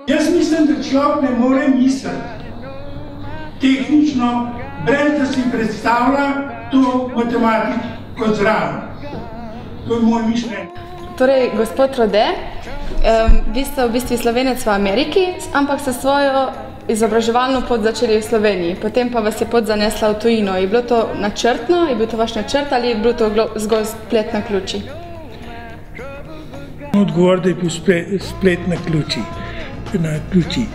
Jaz mislim, da človek ne more misliti tehnično, brez da si predstavlja to matematiko zraven. To je moje mišljenje. Torej, gospod Rode, vi ste v bistvu Slovenec v Ameriki, ampak ste svojo izobraževalno pot začeli v Sloveniji, potem pa vas je pot zanesla v tujino. Je bilo to načrtno, je bil to vaš načrt ali je bil to zgolj splet na ključi? Odgovor, da je bil splet na ključi.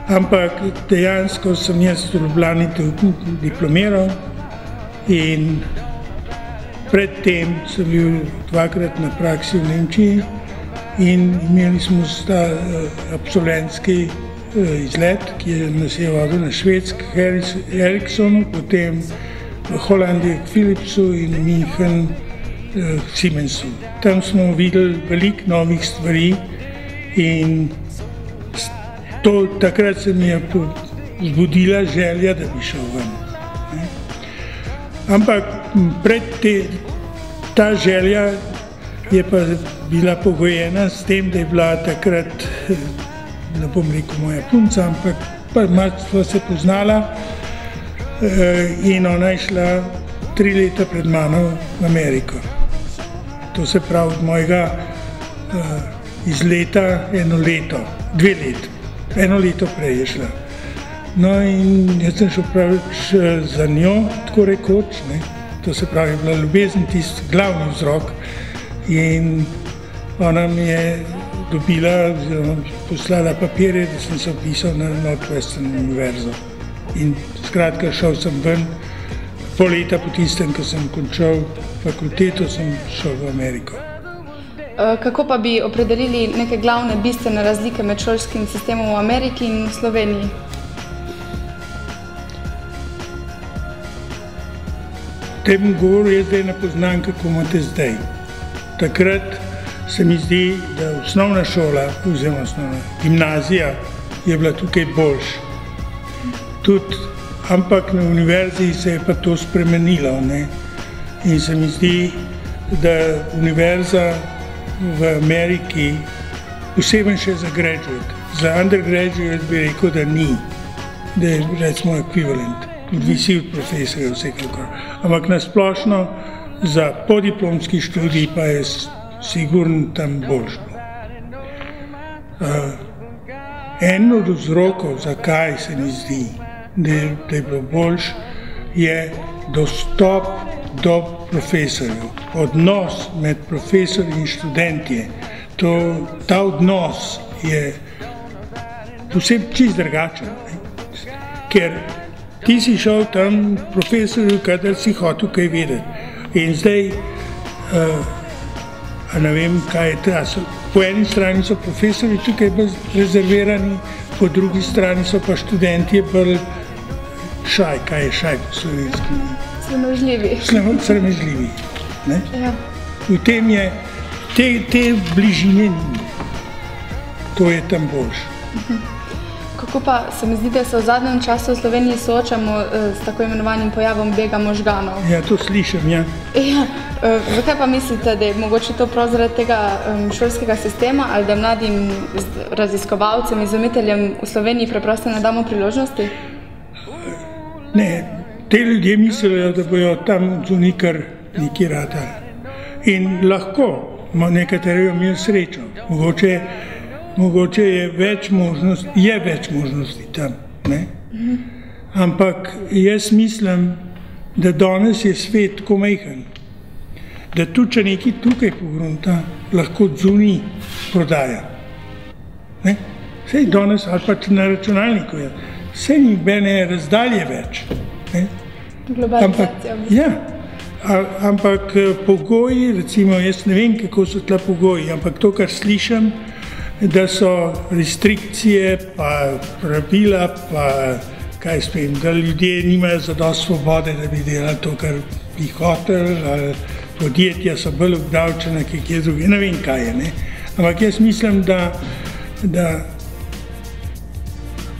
Ampak dejansko sem jaz v Ljubljani diplomiral in predtem sem bil dvakrat na praksi v Nemčiji in imeli smo absolventski izlet, ki nas je vodil na Švedsk Ericssonu, potem v Holandiji k Philipsu in München k Siemensu. Tam smo videli veliko novih stvari in takrat se mi je zbudila želja, da bi šel ven. Ampak ta želja je pa bila pogojena s tem, da je bila takrat, ne bom rekel moja punca, ampak malo sva se poznala in ona je šla 3 leta pred mano v Ameriko. To se pravi od mojega izleta 1 leto, 2 leti. 1 leto prej je šla. No in jaz sem šel prav za njo, tako rekoč, to se pravi, bila ljubezen tisti glavni vzrok in ona mi je dobila, poslala papirje, da sem se vpisal na Northwestern univerzo. In skratka, šel sem ven, pol leta po tistem, ko sem končal fakulteto, sem šel v Ameriko. Kako pa bi opredelili neke glavne bistvene razlike med šolskim sistemom v Ameriki in v Sloveniji? Tem govoru jaz zdaj ne poznam, kako imate zdaj. Takrat se mi zdi, da osnovna šola, oziroma gimnazija, je bila tukaj boljša. Ampak na univerzi se je pa to spremenilo. In se mi zdi, da univerza v Ameriki, posebej še za graduate, za undergraduate bi rekel, da ni, da je recimo ekvivalent, odvisi od profesorja vsekakor. Ampak nasplošno za podiplomski študij pa je sigurno tam boljše. En od vzrokov, zakaj se mi zdi, da je bilo boljše, je dostop do profesorjev. Odnos med profesorji in študentje. Ta odnos je posebej čisto drugačen. Ker ti si šel tam profesorju, kadar si hotel kaj vedeti. In zdaj, ne vem, kaj je ta. Po eni strani so profesorji tukaj bolj rezervirani, po drugi strani so pa študentje bolj šaj. Kaj je šaj po slovenski? Sramežljivi. Sramežljivi. V tem je, te bližine ni. To je tam boljše. Kako pa se mi zdi, da se v zadnjem času v Sloveniji soočamo s tako imenovanim pojavom bega možganov? Ja, to slišim, ja. Zakaj pa mislite, da je mogoče to prav zaradi tega šolskega sistema ali da mladim raziskovalcem, izumiteljem v Sloveniji preprosto ne damo priložnosti? Ne, te ljudje mislijo, da bojo tam zunaj kar neki ratali. In lahko, nekateri imajo srečo. Mogoče je več možnosti tam. Ampak jaz mislim, da danes je svet tako majhen, da tudi če nekaj tukaj pogrunta, lahko zunaj prodaja. Sej danes ali pa na računalniku je. Sej ni nobene razdalje več. Globalizacija. Ja, ampak pogoji, recimo jaz ne vem, kako so tla pogoji, ampak to, kar slišim, da so restrikcije, pa pravila, pa kaj spem, da ljudje nimajo zadosti svobode, da bi delali to, kar bi hoteli, ali podjetja so bolj obdavčena, kje druge, ne vem kaj je. Ampak jaz mislim, da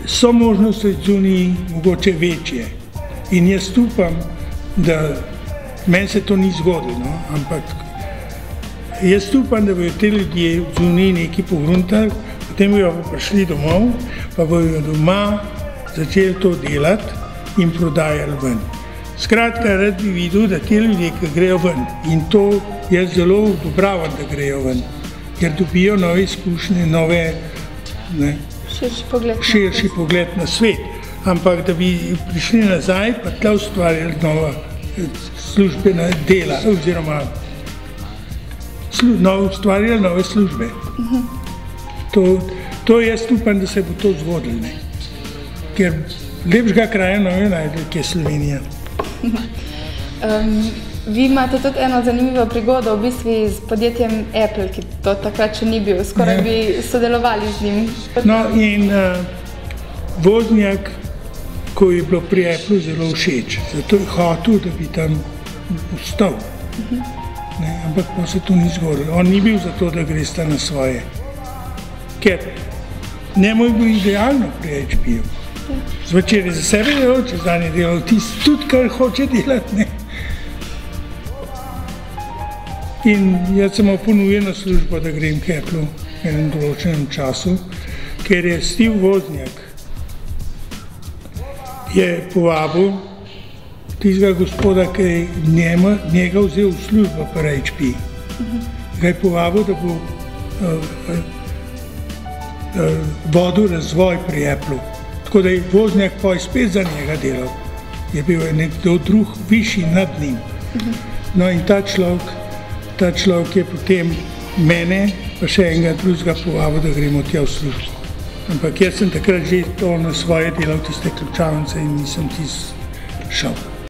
so možnosti zunaj mogoče večje. In jaz upam, da meni se to ni zgodilo, ampak jaz upam, da bodo te ljudje zunaj neki pogruntali, potem bojo pa prišli domov, pa bojo doma začeli to delati in prodajali ven. Skratka, rad bi videl, da ti ljudje, ki grejo ven, in to jaz zelo odobravam, da grejo ven, ker dobijo nove izkušnje, širši pogled na svet. Ampak da bi prišli nazaj, pa tla ustvarjali nova službena dela, oziroma ustvarjali nove službe. To jaz upam, da se bo to zgodilo, ker lepšega kraja ne najde, ki je Slovenija. Vi imate tudi eno zanimivo prigodo v bistvu s podjetjem Apple, ki to takrat še ni bil, skoraj bi sodelovali z njim. No in Voznjak, ko je bilo pri Apple zelo všeč, zato je hotel, da bi tam ostal. Ampak pa se to ni zgodilo. On ni bil zato, da gresta na svoje. Ker njemu je bilo idealno pri HP-ju. Zvečer je za sebe delal, čez dan je delal tisto, tudi kar hoče delati. In jaz sem ponujeno službo, da grem k Apple v enem določenem času, ker je Steve Voznjak je povabil tistega gospoda, ki je njega vzel v službo pri HP. Ga je povabil, da bo vodil razvoj pri Apple. Tako da je Voznjak pa spet za njega delal. Je bil nekdo drug višji nad njim. No in ta človek je potem mene pa še enega drugega povabil, da gremo tja v službo. Ampak jaz sem takrat že to na svoje delal, tiste ključavnice in nisem šel.